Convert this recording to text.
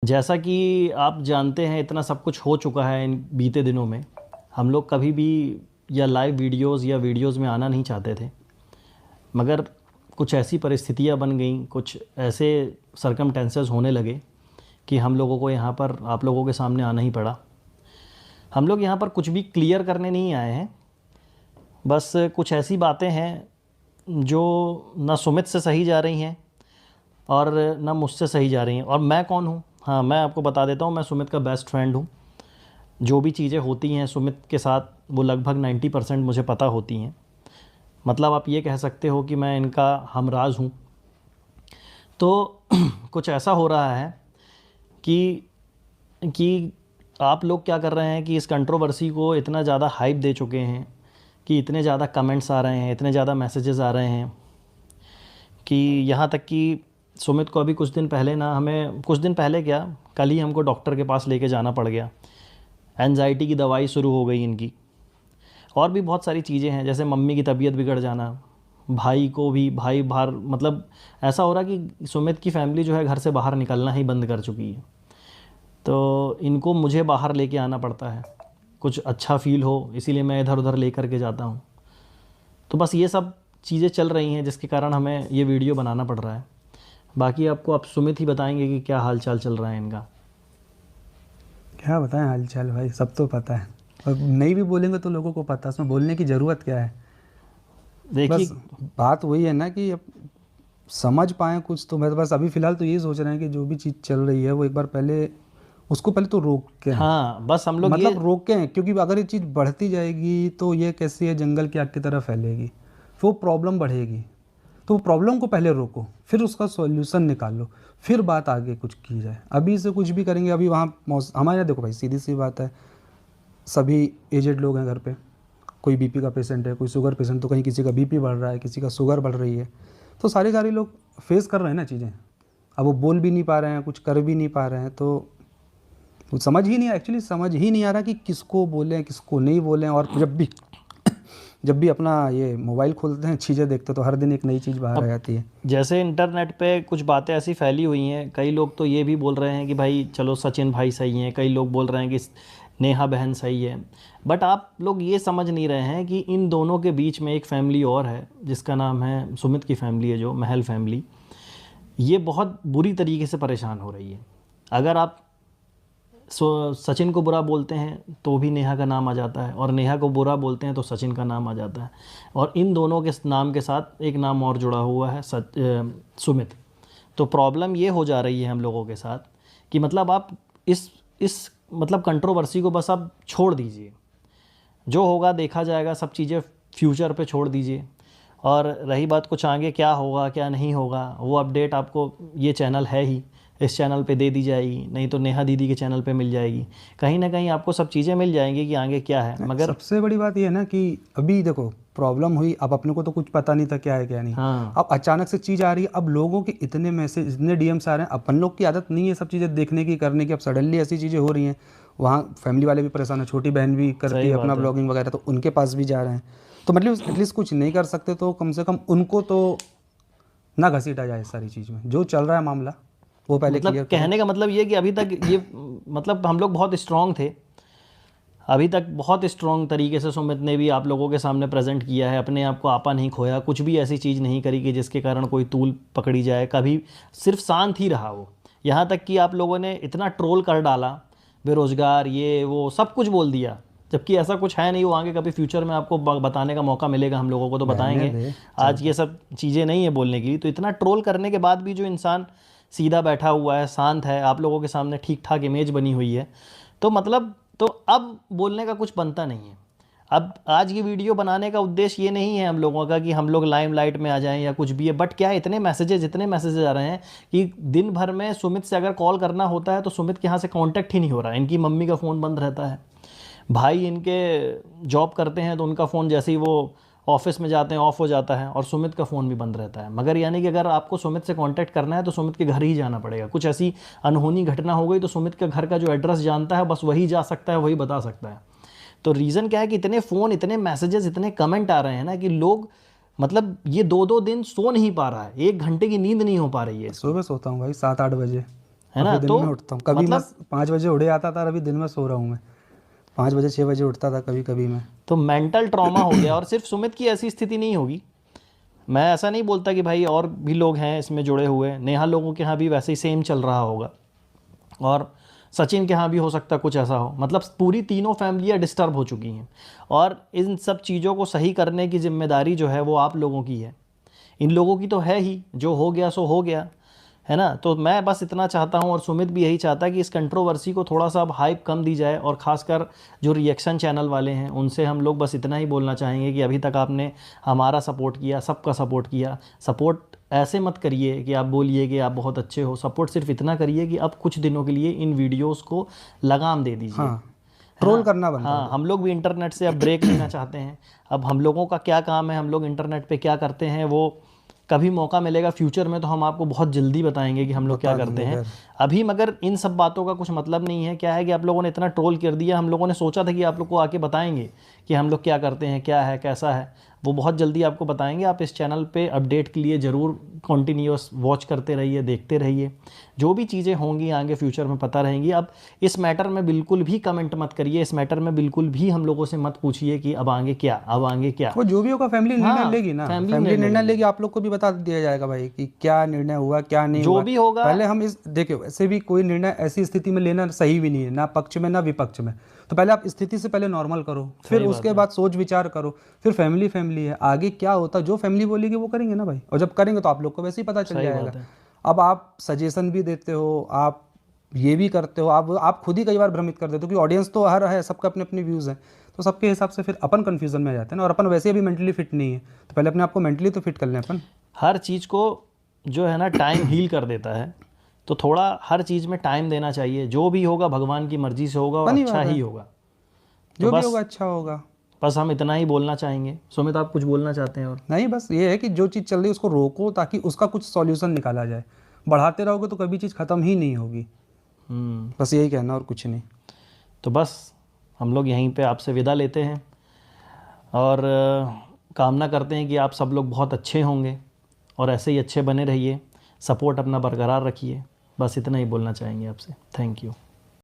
जैसा कि आप जानते हैं, इतना सब कुछ हो चुका है इन बीते दिनों में। हम लोग कभी भी या लाइव वीडियोस या वीडियोस में आना नहीं चाहते थे, मगर कुछ ऐसी परिस्थितियां बन गईं, कुछ ऐसे सरकमटेंसेस होने लगे कि हम लोगों को यहाँ पर आप लोगों के सामने आना ही पड़ा। हम लोग यहाँ पर कुछ भी क्लियर करने नहीं आए हैं, बस कुछ ऐसी बातें हैं जो ना सुमित से सही जा रही हैं और ना मुझसे सही जा रही हैं। और मैं कौन हूँ? हाँ, मैं आपको बता देता हूँ, मैं सुमित का बेस्ट फ्रेंड हूँ। जो भी चीज़ें होती हैं सुमित के साथ, वो लगभग 90% मुझे पता होती हैं। मतलब आप ये कह सकते हो कि मैं इनका हमराज हूँ। तो कुछ ऐसा हो रहा है कि आप लोग क्या कर रहे हैं कि इस कंट्रोवर्सी को इतना ज़्यादा हाइप दे चुके हैं कि इतने ज़्यादा कमेंट्स आ रहे हैं, इतने ज़्यादा मैसेजेस आ रहे हैं कि यहाँ तक कि सुमित को अभी कुछ दिन पहले ना, हमें कुछ दिन पहले क्या, कल ही हमको डॉक्टर के पास लेके जाना पड़ गया। एंजाइटी की दवाई शुरू हो गई इनकी। और भी बहुत सारी चीज़ें हैं, जैसे मम्मी की तबीयत बिगड़ जाना, भाई को भी, भाई बाहर, मतलब ऐसा हो रहा कि सुमित की फैमिली जो है घर से बाहर निकलना ही बंद कर चुकी है। तो इनको मुझे बाहर लेके आना पड़ता है, कुछ अच्छा फील हो इसीलिए मैं इधर उधर ले कर के जाता हूँ। तो बस ये सब चीज़ें चल रही हैं जिसके कारण हमें ये वीडियो बनाना पड़ रहा है। बाकी आपको आप सुमित ही बताएंगे कि क्या हाल चाल चल रहा है इनका। क्या बताएं हाल चाल भाई, सब तो पता है और नहीं भी बोलेंगे तो लोगों को पता है, उसमें बोलने की ज़रूरत क्या है। देखिए, बस बात वही है ना कि अब समझ पाएँ कुछ, तो मैं तो बस अभी फ़िलहाल तो यही सोच रहे हैं कि जो भी चीज़ चल रही है वो एक बार पहले उसको पहले तो रोक के हैं। हाँ बस हम लोग ये, मतलब रोके हैं, क्योंकि अगर ये चीज़ बढ़ती जाएगी तो ये कैसी है, जंगल की आग की तरह फैलेगी, फिर वो प्रॉब्लम बढ़ेगी। तो प्रॉब्लम को पहले रोको, फिर उसका सॉल्यूशन निकालो, फिर बात आगे कुछ की जाए। अभी से कुछ भी करेंगे, अभी वहाँ हमारे यहाँ देखो भाई, सीधी सी बात है, सभी एजेड लोग हैं घर पे। कोई बीपी का पेशेंट है, कोई शुगर पेशेंट, तो कहीं किसी का बीपी बढ़ रहा है, किसी का शुगर बढ़ रही है। तो सारे लोग फेस कर रहे हैं ना चीज़ें। अब वो बोल भी नहीं पा रहे हैं, कुछ कर भी नहीं पा रहे हैं, तो कुछ समझ ही नहीं, एक्चुअली समझ ही नहीं आ रहा कि किसको बोलें किसको नहीं बोलें। और जब भी अपना ये मोबाइल खोलते हैं, चीज़ें देखते तो हर दिन एक नई चीज़ बाहर आ अब जाती है। जैसे इंटरनेट पे कुछ बातें ऐसी फैली हुई हैं, कई लोग तो ये भी बोल रहे हैं कि भाई चलो सचिन भाई सही हैं, कई लोग बोल रहे हैं कि नेहा बहन सही है। बट आप लोग ये समझ नहीं रहे हैं कि इन दोनों के बीच में एक फैमिली और है जिसका नाम है सुमित की फैमिली है, जो महल फैमिली। ये बहुत बुरी तरीके से परेशान हो रही है। अगर आप सचिन को बुरा बोलते हैं तो भी नेहा का नाम आ जाता है, और नेहा को बुरा बोलते हैं तो सचिन का नाम आ जाता है। और इन दोनों के नाम के साथ एक नाम और जुड़ा हुआ है, सुमित। तो प्रॉब्लम ये हो जा रही है हम लोगों के साथ कि मतलब आप इस मतलब कंट्रोवर्सी को बस आप छोड़ दीजिए। जो होगा देखा जाएगा, सब चीज़ें फ्यूचर पे छोड़ दीजिए। और रही बात कुछ आगे क्या होगा क्या नहीं होगा, वो अपडेट आपको, ये चैनल है ही, इस चैनल पे दे दी जाएगी, नहीं तो नेहा दीदी के चैनल पे मिल जाएगी। कहीं ना कहीं आपको सब चीज़ें मिल जाएंगी कि आगे क्या है। मगर सबसे बड़ी बात ये है ना कि अभी देखो प्रॉब्लम हुई, अब अपने को तो कुछ पता नहीं था क्या है क्या नहीं। हाँ, अब अचानक से चीज़ आ रही है, अब लोगों के इतने मैसेज, इतने डीएम्स आ रहे हैं। अपन लोग की आदत नहीं है सब चीज़ें देखने की करने की, अब सडनली ऐसी चीज़ें हो रही हैं। वहाँ फैमिली वाले भी परेशान है, छोटी बहन भी करती सही है अपना बात है। ब्लॉगिंग वगैरह, तो उनके पास भी जा रहे हैं। तो मतलब एटलीस्ट कुछ नहीं कर सकते तो कम से कम उनको तो ना घसीटा जाए सारी चीज़ में। जो चल रहा है मामला वो पहले मतलब क्लियर करो। कहने का मतलब ये कि अभी तक ये, मतलब हम लोग बहुत स्ट्रांग थे, अभी तक बहुत स्ट्रॉन्ग तरीके से सुमित ने भी आप लोगों के सामने प्रेजेंट किया है, अपने आप को आपा नहीं खोया, कुछ भी ऐसी चीज़ नहीं करी कि जिसके कारण कोई तूल पकड़ी जाए। कभी सिर्फ शांत ही रहा वो। यहाँ तक कि आप लोगों ने इतना ट्रोल कर डाला, बेरोज़गार ये वो सब कुछ बोल दिया, जबकि ऐसा कुछ है नहीं। वो आगे कभी फ्यूचर में आपको बताने का मौका मिलेगा हम लोगों को तो रहने बताएंगे। दे, आज ये चलता। सब चीज़ें नहीं है बोलने की। तो इतना ट्रोल करने के बाद भी जो इंसान सीधा बैठा हुआ है, शांत है, आप लोगों के सामने ठीक ठाक इमेज बनी हुई है, तो मतलब तो अब बोलने का कुछ बनता नहीं है। अब आज की वीडियो बनाने का उद्देश्य ये नहीं है हम लोगों का कि हम लोग लाइमलाइट में आ जाएं या कुछ भी है। बट क्या है, इतने मैसेजेस आ रहे हैं कि दिन भर में सुमित से अगर कॉल करना होता है तो सुमित के यहाँ से कांटेक्ट ही नहीं हो रहा है। इनकी मम्मी का फ़ोन बंद रहता है, भाई इनके जॉब करते हैं तो उनका फ़ोन जैसे ही वो ऑफिस में जाते हैं ऑफ हो जाता है, और सुमित का फ़ोन भी बंद रहता है। मगर यानी कि अगर आपको सुमित से कांटेक्ट करना है तो सुमित के घर ही जाना पड़ेगा। कुछ ऐसी अनहोनी घटना हो गई तो सुमित के घर का जो एड्रेस जानता है बस वही जा सकता है, वही बता सकता है। तो रीज़न क्या है कि इतने फ़ोन, इतने मैसेजेस, इतने कमेंट आ रहे हैं ना कि लोग, मतलब ये 2-2 दिन सो नहीं पा रहा है, 1 घंटे की नींद नहीं हो पा रही है इसकी। सुबह सोता हूँ भाई 7-8 बजे। है ना। अभी दिन तो में उठता हूँ, कभी मतलब मैं 5 बजे उड़े आता था, अभी दिन में सो रहा हूँ मैं 5 बजे 6 बजे उठता था कभी कभी मैं। तो मेंटल ट्रॉमा हो गया। और सिर्फ सुमित की ऐसी स्थिति नहीं होगी, मैं ऐसा नहीं बोलता कि भाई और भी लोग हैं इसमें जुड़े हुए, नेहा लोगों के यहाँ भी वैसे ही सेम चल रहा होगा, और सचिन के यहाँ भी हो सकता है कुछ ऐसा हो। मतलब पूरी तीनों फैमिलियाँ डिस्टर्ब हो चुकी हैं, और इन सब चीज़ों को सही करने की जिम्मेदारी जो है वो आप लोगों की है। इन लोगों की तो है ही, जो हो गया सो हो गया, है ना। तो मैं बस इतना चाहता हूँ, और सुमित भी यही चाहता है कि इस कंट्रोवर्सी को थोड़ा सा अब हाइप कम दी जाए, और ख़ासकर जो रिएक्शन चैनल वाले हैं उनसे हम लोग बस इतना ही बोलना चाहेंगे कि अभी तक आपने हमारा सपोर्ट किया, सबका सपोर्ट किया। सपोर्ट ऐसे मत करिए कि आप बोलिए कि आप बहुत अच्छे हो, सपोर्ट सिर्फ इतना करिए कि अब कुछ दिनों के लिए इन वीडियोज़ को लगाम दे दीजिए, हाँ, है ट्रोल ना। करना बंद कर हाँ, दो। हम लोग भी इंटरनेट से अब ब्रेक लेना चाहते हैं। अब हम लोगों का क्या काम है, हम लोग इंटरनेट पे क्या करते हैं, वो कभी मौका मिलेगा फ्यूचर में तो हम आपको बहुत जल्दी बताएंगे कि हम लोग क्या बता करते देंगे हैं। फिर। अभी मगर इन सब बातों का कुछ मतलब नहीं है। क्या है कि आप लोगों ने इतना ट्रोल कर दिया, हम लोगों ने सोचा था कि आप लोग को आके बताएंगे कि हम लोग क्या करते हैं, क्या है, कैसा है, वो बहुत जल्दी आपको बताएंगे। आप इस चैनल पे अपडेट के लिए ज़रूर कंटिन्यूअस वॉच करते रहिए, देखते रहिए, जो भी चीज़ें होंगी आगे फ्यूचर में पता रहेंगी। अब इस मैटर में बिल्कुल भी कमेंट मत करिए, इस मैटर में बिल्कुल भी हम लोगों से मत पूछिए कि अब आगे क्या, अब आगे क्या। वो जो भी होगा फैमिली निर्णय हाँ, लेगी ना, फैमिली फैमिली निर्णय निर्णय लेगी। लेगी, आप लोग को भी बता दिया जाएगा भाई कि क्या निर्णय हुआ क्या नहीं जो हुआ। भी होगा, पहले हम इस देखिए, वैसे भी कोई निर्णय ऐसी स्थिति में लेना सही भी नहीं है, ना पक्ष में ना विपक्ष में। तो पहले आप स्थिति से पहले नॉर्मल करो, फिर सही बात उसके है, बाद सोच विचार करो, फिर फैमिली फैमिली है, आगे क्या होता जो फैमिली बोलेगी वो करेंगे ना भाई। और जब करेंगे तो आप लोग को वैसे ही पता चल सही जाएगा। बात है। अब आप सजेशन भी देते हो, आप ये भी करते हो, आप खुद ही कई बार भ्रमित कर देते हो कि ऑडियंस तो हर है, सबका अपने अपने व्यूज़ हैं, तो सबके हिसाब से फिर अपन कंफ्यूजन में आ जाते हैं ना। और अपन वैसे भी मेंटली फिट नहीं है, तो पहले अपने आप को मेंटली तो फिट कर लें अपन। हर चीज़ को जो है ना टाइम हील कर देता है, तो थोड़ा हर चीज़ में टाइम देना चाहिए। जो भी होगा भगवान की मर्ज़ी से होगा, और फनी अच्छा बात ही है, होगा। तो जो भी बस होगा अच्छा होगा। बस हम इतना ही बोलना चाहेंगे। सुमित, आप कुछ बोलना चाहते हैं और? नहीं, बस ये है कि जो चीज़ चल रही है उसको रोको, ताकि उसका कुछ सॉल्यूशन निकाला जाए। बढ़ाते रहोगे तो कभी चीज़ ख़त्म ही नहीं होगी। हम्म, बस यही कहना और कुछ नहीं। तो बस हम लोग यहीं पे आपसे विदा लेते हैं, और कामना करते हैं कि आप सब लोग बहुत अच्छे होंगे, और ऐसे ही अच्छे बने रहिए, सपोर्ट अपना बरकरार रखिए। बस इतना ही बोलना चाहेंगे आपसे। Thank you.